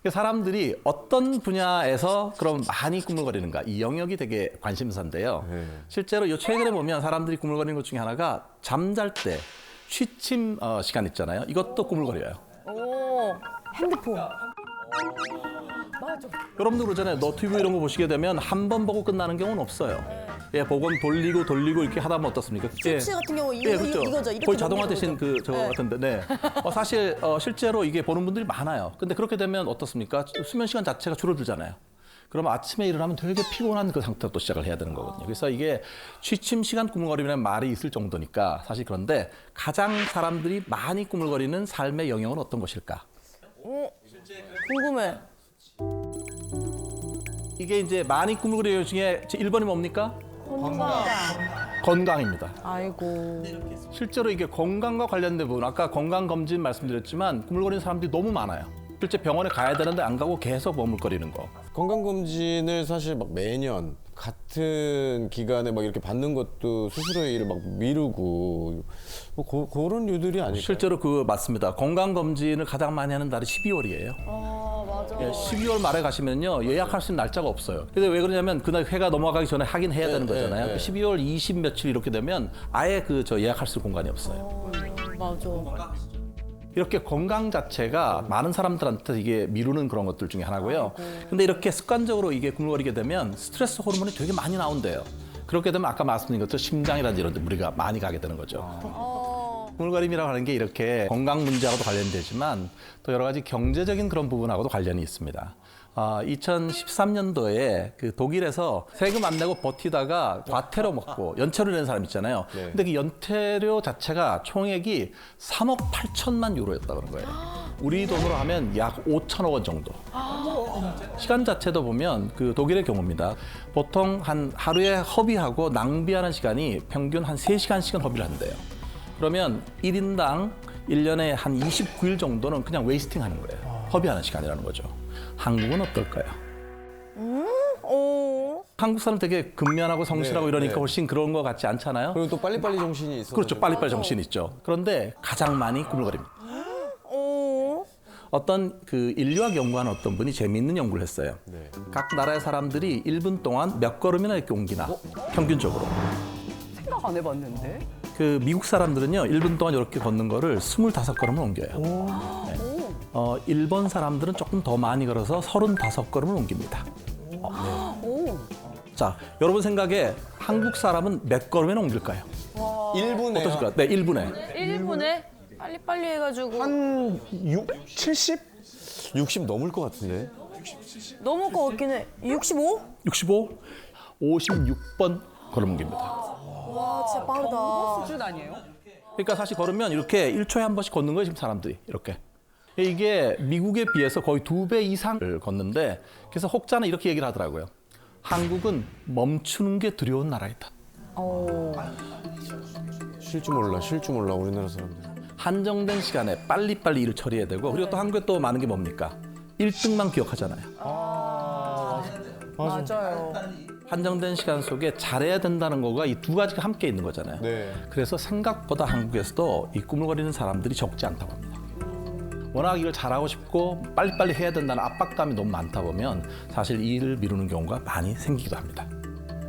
사람들이 어떤 분야에서 그럼 많이 꾸물거리는가 이 영역이 되게 관심사인데요. 실제로 요 최근에 보면 사람들이 꾸물거리는 것 중에 하나가 잠잘 때 취침 시간 있잖아요. 이것도 꾸물거려요. 오, 핸드폰. 맞아. 여러분도 그러잖아요. 너튜브 이런 거 보시게 되면 한 번 보고 끝나는 경우는 없어요. 예, 보건 돌리고 이렇게 하다 보면 어떻습니까? 쇼츠 같은 경우 그렇죠. 이거죠. 이렇게 거의 자동화 넘기는 대신 거죠. 저거 같은데, 네. 사실 실제로 이게 보는 분들이 많아요. 근데 그렇게 되면 어떻습니까? 수면 시간 자체가 줄어들잖아요. 그러면 아침에 일어나면 되게 피곤한 그 상태로 또 시작을 해야 되는 거거든요. 그래서 이게 취침 시간 꾸물거리라는 말이 있을 정도니까 사실 그런데 가장 사람들이 많이 꾸물거리는 삶의 영역은 어떤 것일까? 궁금해. 이게 이제 많이 꾸물거리는 중에 1번이 뭡니까? 건강입니다. 아이고. 실제로 이게 건강과 관련된 부분, 아까 건강검진 말씀드렸지만 꾸물거리는 사람들이 너무 많아요. 실제 병원에 가야 되는데 안 가고 계속 머물거리는 거. 건강검진을 사실 막 매년 같은 기간에 막 이렇게 받는 것도 스스로의 일을 막 미루고 뭐 그런 류들이 아닐까요? 실제로 맞습니다. 건강검진을 가장 많이 하는 달이 12월이에요. 맞아. 12월 말에 가시면요 예약할 수 있는 날짜가 없어요. 근데 왜 그러냐면 그날 해가 넘어가기 전에 하긴 해야 되는 거잖아요. 12월 20 며칠 이렇게 되면 아예 예약할 수 있는 공간이 없어요. 맞아. 이렇게 건강 자체가 많은 사람들한테 이게 미루는 그런 것들 중에 하나고요. 근데 이렇게 습관적으로 이게 꾸물거리게 되면 스트레스 호르몬이 되게 많이 나온대요. 그렇게 되면 아까 말씀드린 것처럼 심장이라든지 이런 데 무리가 많이 가게 되는 거죠. 꾸물거림이라고 하는 게 이렇게 건강 문제하고도 관련되지만 또 여러 가지 경제적인 그런 부분하고도 관련이 있습니다. 2013년도에 독일에서 세금 안 내고 버티다가 과태료 먹고 연체료 낸 사람 있잖아요. 근데 그 연체료 자체가 총액이 3억 8천만 유로였다 그런 거예요. 우리 돈으로 하면 약 5천억 원 정도. 시간 자체도 보면 독일의 경우입니다. 보통 한 하루에 허비하고 낭비하는 시간이 평균 한 3시간씩은 허비를 한대요. 그러면 1인당 1년에 한 29일 정도는 그냥 웨이스팅 하는 거예요. 허비하는 시간이라는 거죠. 한국은 어떨까요? 한국 사람 되게 근면하고 성실하고 이러니까 훨씬 그런 것 같지 않잖아요? 그리고 또 빨리빨리 정신이 있어서 그렇죠. 빨리빨리 정신이 있죠. 그런데 가장 많이 꾸물거립니다. 어떤 인류학 연구하는 어떤 분이 재미있는 연구를 했어요. 각 나라의 사람들이 1분 동안 몇 걸음이나 이렇게 옮기나, 평균적으로. 생각 안 해봤는데. 미국 사람들은요, 1분 동안 이렇게 걷는 거를 25걸음을 옮겨요. 일본 사람들은 조금 더 많이 걸어서 35걸음을 옮깁니다. 자, 여러분 생각에 한국 사람은 몇 걸음이나 옮길까요? 1분에 어떠실까요? 네, 1분에. 1분에 빨리빨리 해가지고. 한 70? 60 넘을 것 같은데. 너무 것 같긴 해. 65? 65, 56번 걸음 옮깁니다. 와, 진짜 빠르다. 수준 아니에요? 그러니까 사실 걸으면 이렇게 1초에 한 번씩 걷는 거예요, 지금 사람들이. 이렇게. 이게 미국에 비해서 거의 2배 이상을 걷는데 그래서 혹자는 이렇게 얘기를 하더라고요. 한국은 멈추는 게 두려운 나라이다. 쉴 줄 몰라 우리나라 사람들. 한정된 시간에 빨리빨리 일을 처리해야 되고 그리고 또 한국에 또 많은 게 뭡니까? 1등만 기억하잖아요. 맞아요. 한정된 시간 속에 잘해야 된다는 거가 이 두 가지가 함께 있는 거잖아요. 네. 그래서 생각보다 한국에서도 이 꾸물거리는 사람들이 적지 않다고 합니다. 워낙 일을 잘하고 싶고 빨리빨리 해야 된다는 압박감이 너무 많다 보면 사실 이 일을 미루는 경우가 많이 생기기도 합니다.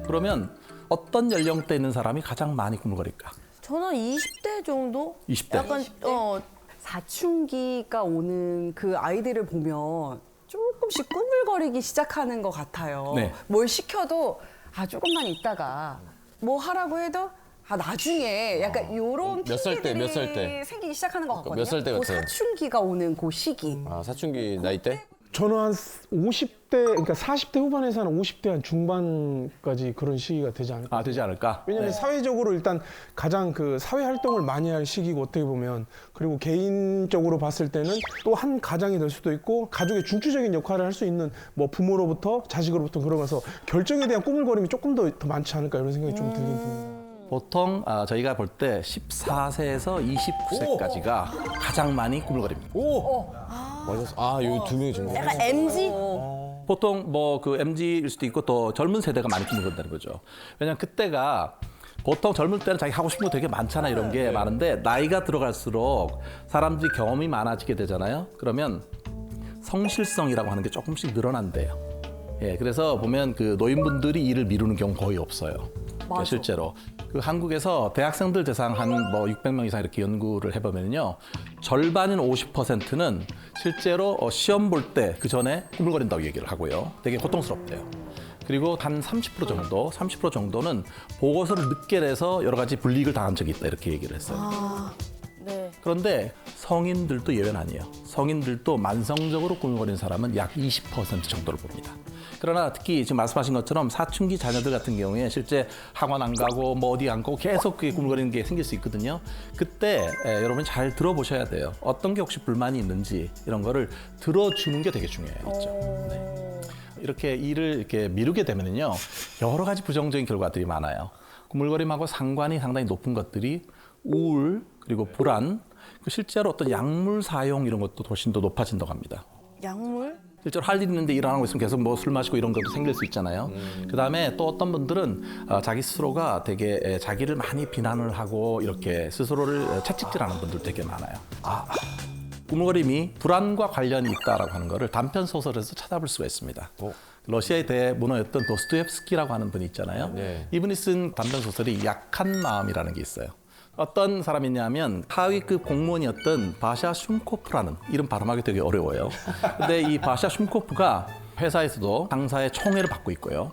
그러면 어떤 연령대에 있는 사람이 가장 많이 꾸물거릴까? 저는 20대 정도? 20대. 약간 사춘기가 오는 그 아이들을 보면 조금씩 꾸물거리기 시작하는 것 같아요. 네. 뭘 시켜도 조금만 있다가 뭐 하라고 해도 나중에 약간 요런 몇 살 때, 몇 살 때? 핑계들이 생기기 시작하는 것 같거든요. 몇 살 때 그 같아요? 사춘기가 오는 그 시기. 사춘기 나이 때? 저는 한 50대, 그러니까 40대 후반에서 한 50대 한 중반까지 그런 시기가 되지 않을까. 되지 않을까? 왜냐면 사회적으로 일단 가장 사회 활동을 많이 할 시기고 어떻게 보면 그리고 개인적으로 봤을 때는 또 한 가장이 될 수도 있고 가족의 중추적인 역할을 할 수 있는 뭐 부모로부터 자식으로부터 그러면서 결정에 대한 꾸물거림이 조금 더 많지 않을까 이런 생각이 좀 들긴 듭니다. 보통 저희가 볼 때 14세에서 29세까지가 가장 많이 꾸물거립니다. 맞았어. 요 두 명이 정말. 약간 MG? 보통 MZ일 수도 있고 또 젊은 세대가 많이 꾸물거린다는 거죠. 왜냐하면 그때가 보통 젊을 때는 자기 하고 싶은 거 되게 많잖아 이런 게 많은데 나이가 들어갈수록 사람들이 경험이 많아지게 되잖아요. 그러면 성실성이라고 하는 게 조금씩 늘어난대요. 예, 그래서 보면 그 노인분들이 일을 미루는 경우 거의 없어요. 맞아. 실제로 그 한국에서 대학생들 대상 한 뭐 600명 이상 이렇게 연구를 해보면요, 절반인 50%는 실제로 시험 볼 때 그 전에 꾸물거린다고 얘기를 하고요. 되게 고통스럽대요. 그리고 한 30% 정도는 보고서를 늦게 내서 여러 가지 불이익을 당한 적이 있다 이렇게 얘기를 했어요. 네. 그런데 성인들도 예외는 아니에요. 성인들도 만성적으로 꾸물거리는 사람은 약 20% 정도를 봅니다. 그러나 특히 지금 말씀하신 것처럼 사춘기 자녀들 같은 경우에 실제 학원 안 가고 뭐 어디 안 가고 계속 그게 꾸물거리는 게 생길 수 있거든요. 그때 여러분이 잘 들어보셔야 돼요. 어떤 게 혹시 불만이 있는지 이런 거를 들어주는 게 되게 중요해요. 네. 이렇게 일을 이렇게 미루게 되면요, 여러 가지 부정적인 결과들이 많아요. 꾸물거림하고 상관이 상당히 높은 것들이 우울, 그리고 불안, 실제로 어떤 약물 사용 이런 것도 훨씬 더 높아진다고 합니다. 약물? 실제로 할 일 있는데 일 안 하고 있으면 계속 뭐 술 마시고 이런 것도 생길 수 있잖아요. 그다음에 또 어떤 분들은 자기 스스로가 되게 자기를 많이 비난을 하고 이렇게 스스로를 채찍질하는 분들 되게 많아요. 꾸물거림이 불안과 관련이 있다라고 하는 거를 단편 소설에서 찾아볼 수가 있습니다. 러시아의 대문호였던 도스토옙스키라고 하는 분이 있잖아요. 네. 이분이 쓴 단편 소설이 약한 마음이라는 게 있어요. 어떤 사람이냐면 하위급 공무원이었던 바샤 슌코프라는, 이름 발음하기 되게 어려워요. 근데 이 바샤 슌코프가 회사에서도 상사의 총애를 받고 있고요.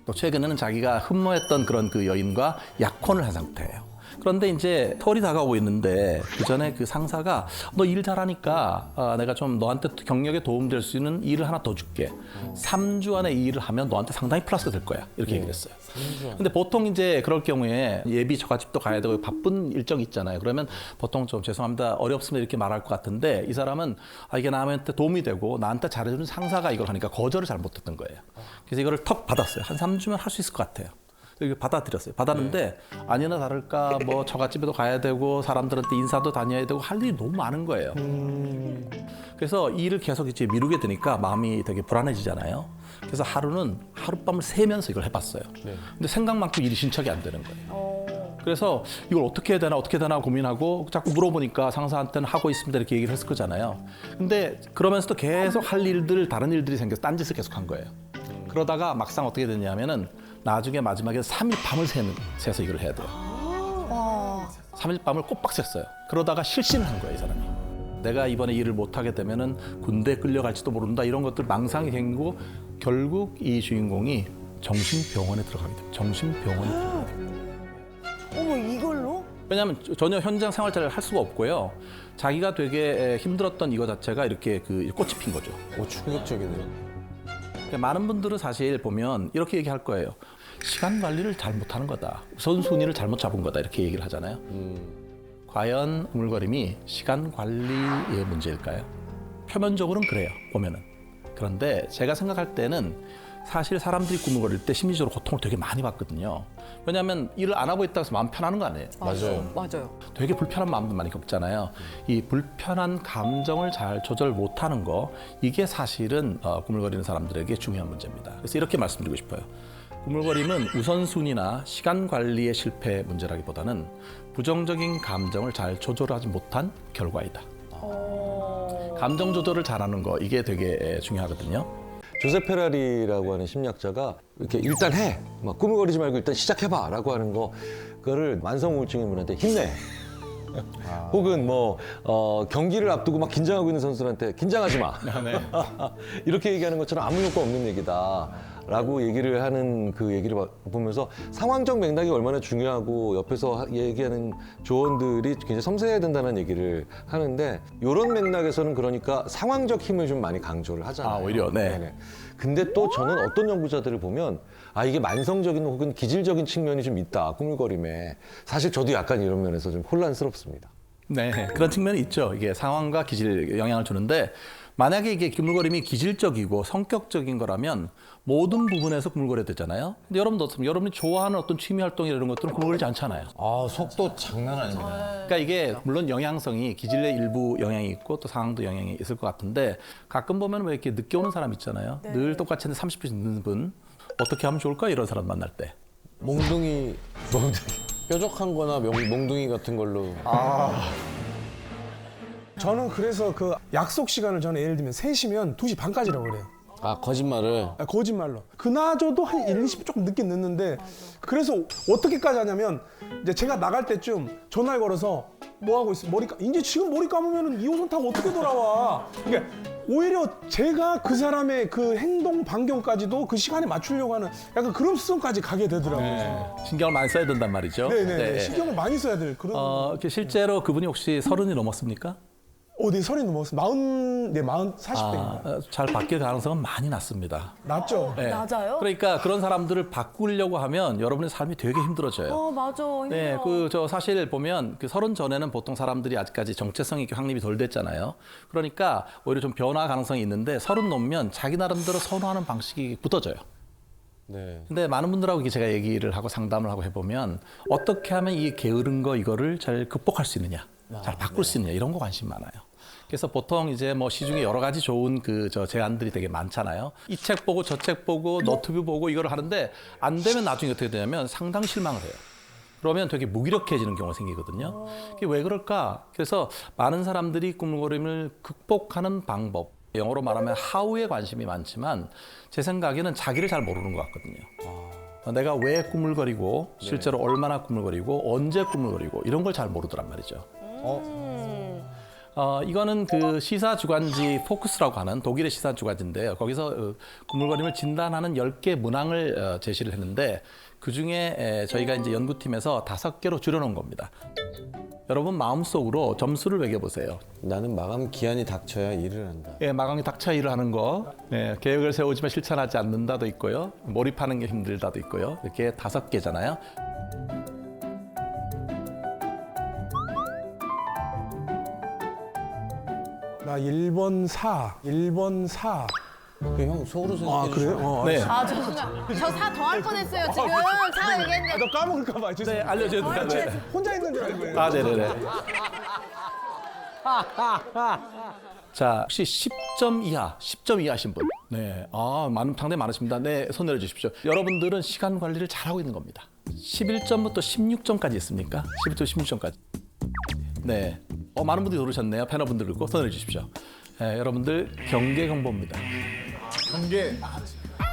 또 최근에는 자기가 흠모했던 그런 그 여인과 약혼을 한 상태예요. 그런데 이제 털이 다가오고 있는데 그 전에 그 상사가 너 일 잘하니까 내가 좀 너한테 경력에 도움될 수 있는 일을 하나 더 줄게. 3주 안에 이 일을 하면 너한테 상당히 플러스 될 거야. 이렇게 얘기를 했어요. 근데 보통 이제 그럴 경우에 예비 처가집도 가야 되고 바쁜 일정이 있잖아요. 그러면 보통 좀 죄송합니다, 어렵습니다 이렇게 말할 것 같은데, 이 사람은 이게 나한테 도움이 되고 나한테 잘해주는 상사가 이걸 하니까 거절을 잘 못했던 거예요. 그래서 이거를 턱 받았어요. 한 3주면 할 수 있을 것 같아요. 이렇게 받아들였어요. 받았는데 아니나 다를까 뭐 처갓집에도 가야 되고 사람들한테 인사도 다녀야 되고 할 일이 너무 많은 거예요. 그래서 이 일을 계속 이제 미루게 되니까 마음이 되게 불안해지잖아요. 그래서 하루는 하룻밤을 새면서 이걸 해봤어요. 근데 생각만큼 일이 진척이 안 되는 거예요. 그래서 이걸 어떻게 해야 되나 고민하고 자꾸 물어보니까 상사한테는 하고 있습니다 이렇게 얘기를 했을 거잖아요. 근데 그러면서도 계속 할 일들, 다른 일들이 생겨서 딴짓을 계속 한 거예요. 그러다가 막상 어떻게 됐냐면은 나중에 마지막에 3일 밤을 새서 이걸 해야 돼요. 3일 밤을 꼬박 샜어요. 그러다가 실신을 한 거예요, 이 사람이. 내가 이번에 일을 못하게 되면은 군대에 끌려갈지도 모른다, 이런 것들 망상이 생기고 결국 이 주인공이 정신병원에 들어가게 됩니다. 정신병원에 들어가게 됩니다. 어머, 이걸로? 왜냐하면 전혀 현장 생활자를 할 수가 없고요. 자기가 되게 힘들었던 이거 자체가 이렇게 그 꽃이 핀 거죠. 충격적이네요. 많은 분들은 사실 보면 이렇게 얘기할 거예요. 시간 관리를 잘 못하는 거다. 우선순위를 잘못 잡은 거다. 이렇게 얘기를 하잖아요. 과연 꾸물거림이 시간 관리의 문제일까요? 표면적으로는 그래요, 보면은. 그런데 제가 생각할 때는 사실 사람들이 꾸물거릴 때 심리적으로 고통을 되게 많이 받거든요. 왜냐하면 일을 안 하고 있다고 해서 마음 편하는 거 아니에요. 맞아요. 되게 불편한 마음도 많이 겪잖아요. 이 불편한 감정을 잘 조절 못하는 거, 이게 사실은 꾸물거리는 사람들에게 중요한 문제입니다. 그래서 이렇게 말씀드리고 싶어요. 꾸물거림은 우선순위나 시간 관리의 실패 문제라기보다는 부정적인 감정을 잘 조절하지 못한 결과이다. 감정 조절을 잘하는 거, 이게 되게 중요하거든요. 조세 페라리라고 하는 심리학자가 이렇게 일단 해, 막 꾸물거리지 말고 일단 시작해봐라고 하는 그거를 만성 우울증인 분한테 힘내. 혹은 뭐 경기를 앞두고 막 긴장하고 있는 선수들한테 긴장하지 마. 이렇게 얘기하는 것처럼 아무 효과 없는 얘기다라고 얘기를 하는 그 얘기를 보면서 상황적 맥락이 얼마나 중요하고 옆에서 얘기하는 조언들이 굉장히 섬세해야 된다는 얘기를 하는데, 이런 맥락에서는 그러니까 상황적 힘을 좀 많이 강조를 하잖아요. 오히려, 네. 네네. 근데 또 저는 어떤 연구자들을 보면 이게 만성적인 혹은 기질적인 측면이 좀 있다, 꾸물거림에. 사실 저도 약간 이런 면에서 좀 혼란스럽습니다. 네, 그런 측면이 있죠. 이게 상황과 기질에 영향을 주는데, 만약에 이게 꾸물거림이 기질적이고 성격적인 거라면 모든 부분에서 꾸물거려야 되잖아요. 근데 여러분도 어떻습니까? 여러분이 좋아하는 어떤 취미 활동 이런 것들은 꾸물거리지 않잖아요. 속도 장난 아닙니다. 그러니까 이게 물론 영향성이 기질의 일부 영향이 있고 또 상황도 영향이 있을 것 같은데, 가끔 보면 왜 이렇게 늦게 오는 사람 있잖아요. 늘 똑같이 했는데 30분 늦는 분, 어떻게 하면 좋을까? 이런 사람 만날 때. 몽둥이 뾰족한 거나 몽둥이 같은 걸로. 저는 그래서 그 약속 시간을 저는 예를 들면 3시면 2시 반까지라고 그래요. 아, 거짓말을. 아, 거짓말로. 그나저도 한 1, 20분 조금 늦게 늦는데 그래서 어떻게까지 하냐면 이제 제가 나갈 때쯤 전화를 걸어서 뭐 하고 있어? 이제 지금 머리 감으면 2호선 타고 어떻게 돌아와? 그러니까 오히려 제가 그 사람의 그 행동 반경까지도 그 시간에 맞추려고 하는 약간 그런 수준까지 가게 되더라고요. 신경을 많이 써야 된단 말이죠. 네네. 신경을 많이 써야 될 그런. 실제로 그분이 혹시 30이 넘었습니까? 네, 30 넘었어요. 40대입니다. 잘 바뀔 가능성은 많이 낮습니다. 맞죠? 네. 맞아요? 그러니까 그런 사람들을 바꾸려고 하면 여러분의 삶이 되게 힘들어져요. 맞아. 네, 힘들어. 사실 보면 그 30 전에는 보통 사람들이 아직까지 정체성이 이렇게 확립이 덜 됐잖아요. 그러니까 오히려 좀 변화 가능성이 있는데 30 넘으면 자기 나름대로 선호하는 방식이 굳어져요. 네. 근데 많은 분들하고 이게 제가 얘기를 하고 상담을 하고 해보면 어떻게 하면 이 게으른 거 이거를 잘 극복할 수 있느냐, 잘 바꿀 수 있느냐 이런 거 관심 많아요. 그래서 보통 이제 뭐 시중에 여러 가지 좋은 제안들이 되게 많잖아요. 이 책 보고 저 책 보고 너튜브 보고 이거를 하는데 안 되면 나중에 어떻게 되냐면 상당히 실망을 해요. 그러면 되게 무기력해지는 경우가 생기거든요. 그게 왜 그럴까? 그래서 많은 사람들이 꾸물거림을 극복하는 방법, 영어로 말하면 how에 관심이 많지만 제 생각에는 자기를 잘 모르는 것 같거든요. 내가 왜 꾸물거리고 실제로 얼마나 꾸물거리고 언제 꾸물거리고 이런 걸 잘 모르더란 말이죠. 이거는 그 시사 주간지 포커스라고 하는 독일의 시사 주간지인데요. 거기서 꾸물거림을 진단하는 10개 문항을 제시를 했는데 그중에 저희가 이제 연구팀에서 5개로 줄여놓은 겁니다. 여러분 마음속으로 점수를 매겨보세요. 나는 마감 기한이 닥쳐야 일을 한다. 예, 마감이 닥쳐 일을 하는 거, 계획을 세우지만 실천하지 않는다도 있고요. 몰입하는 게 힘들다도 있고요. 이렇게 5개잖아요. 나 1번 4, 1번 4. 형 속으로 생각해. 그래요? 네. 저 사 더할 뻔했어요, 지금. 사 얘기했는데. 너 까먹을까 봐. 네, 죄송해요. 알려줘도 돼요. 네. 혼자 있는 줄 알고. 아, 네네네. 자, 혹시 10점 이하, 10점 이하신 분? 네, 상당히 많으십니다. 네, 손 내려주십시오. 여러분들은 시간 관리를 잘하고 있는 겁니다. 11점부터 16점까지 있습니까? 11점, 16점까지. 네, 많은 분들이 들으셨네요. 패널분들 그리고 손 내려주십시오. 네, 여러분들 경계경보입니다. 경계.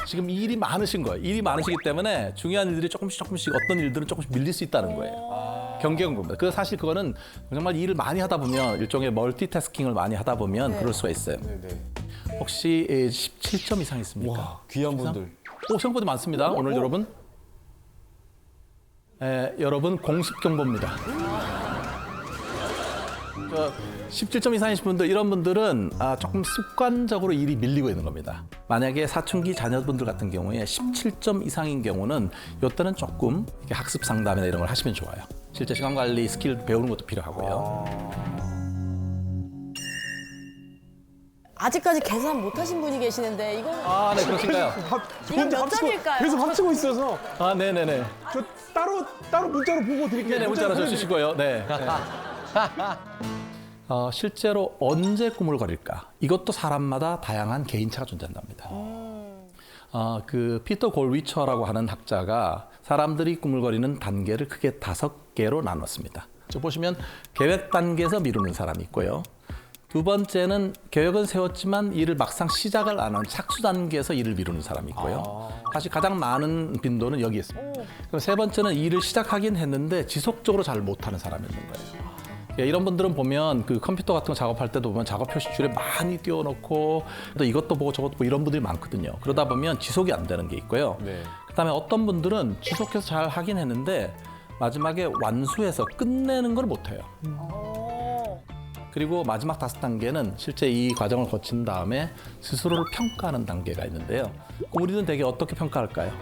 지금 일이 많으신 거예요. 일이 많으시기 때문에 중요한 일들이 조금씩 어떤 일들은 조금씩 밀릴 수 있다는 거예요. 경계경보입니다. 사실 그거는 정말 일을 많이 하다 보면 일종의 멀티태스킹을 많이 하다 보면 그럴 수가 있어요. 혹시 17점 이상 있습니까? 와, 귀한 분들. 생각보다 많습니다. 오늘 여러분. 여러분 공식경보입니다. 17점 이상이신 분들, 이런 분들은 조금 습관적으로 일이 밀리고 있는 겁니다. 만약에 사춘기 자녀분들 같은 경우에 17점 이상인 경우는 이때는 조금 이렇게 학습 상담이나 이런 걸 하시면 좋아요. 실제 시간 관리 스킬 배우는 것도 필요하고요. 아직까지 계산 못 하신 분이 계시는데, 이거는. 네, 그렇신가요? 이건 몇 점일까요? 계속 합치고 있어서 네네네. 저 따로 문자로 보고 드릴게요. 네네, 문자로 주시고요. 네. 실제로 언제 꿈을 거릴까? 이것도 사람마다 다양한 개인차가 존재한답니다. 그 피터 골위처라고 하는 학자가 사람들이 꿈을 거리는 단계를 크게 5개로 나눴습니다. 저 보시면 계획 단계에서 미루는 사람이 있고요. 두 번째는 계획은 세웠지만 일을 막상 시작을 안 하는 착수 단계에서 일을 미루는 사람이 있고요. 사실 가장 많은 빈도는 여기 있습니다. 그럼 세 번째는 일을 시작하긴 했는데 지속적으로 잘 못하는 사람이 있는 거예요. 이런 분들은 보면 그 컴퓨터 같은 거 작업할 때도 보면 작업 표시줄에 많이 띄워놓고 또 이것도 보고 저것도 보고 이런 분들이 많거든요. 그러다 보면 지속이 안 되는 게 있고요. 그다음에 어떤 분들은 지속해서 잘 하긴 했는데 마지막에 완수해서 끝내는 걸 못해요. 그리고 마지막 5단계는 실제 이 과정을 거친 다음에 스스로를 평가하는 단계가 있는데요. 우리는 되게 어떻게 평가할까요?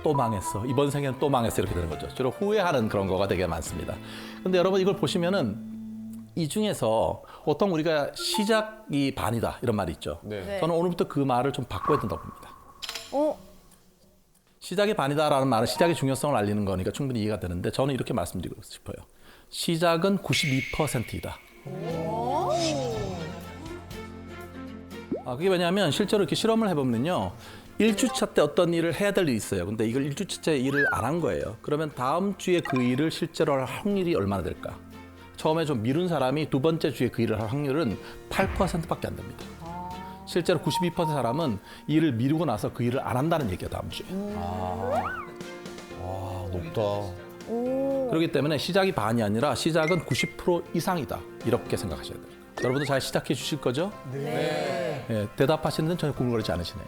또 망했어. 이번 생에는 또 망했어. 이렇게 되는 거죠. 주로 후회하는 그런 거가 되게 많습니다. 근데 여러분 이걸 보시면은 이 중에서 보통 우리가 시작이 반이다 이런 말이 있죠. 네. 저는 오늘부터 그 말을 좀 바꿔야 된다고 봅니다. 시작이 반이다라는 말은 시작의 중요성을 알리는 거니까 충분히 이해가 되는데 저는 이렇게 말씀드리고 싶어요. 시작은 92%이다. 그게 왜냐하면 실제로 이렇게 실험을 해보면요. 1주차 때 어떤 일을 해야 될 일이 있어요. 근데 이걸 1주차째 일을 안 한 거예요. 그러면 다음 주에 그 일을 실제로 할 확률이 얼마나 될까? 처음에 좀 미룬 사람이 두 번째 주에 그 일을 할 확률은 8%밖에 안 됩니다. 실제로 92% 사람은 일을 미루고 나서 그 일을 안 한다는 얘기가 다음 주에. 와, 높다. 그렇기 때문에 시작이 반이 아니라 시작은 90% 이상이다. 이렇게 생각하셔야 돼요. 여러분도 잘 시작해 주실 거죠? 네. 대답하시는 데는 전혀 궁금거리지 않으시네요.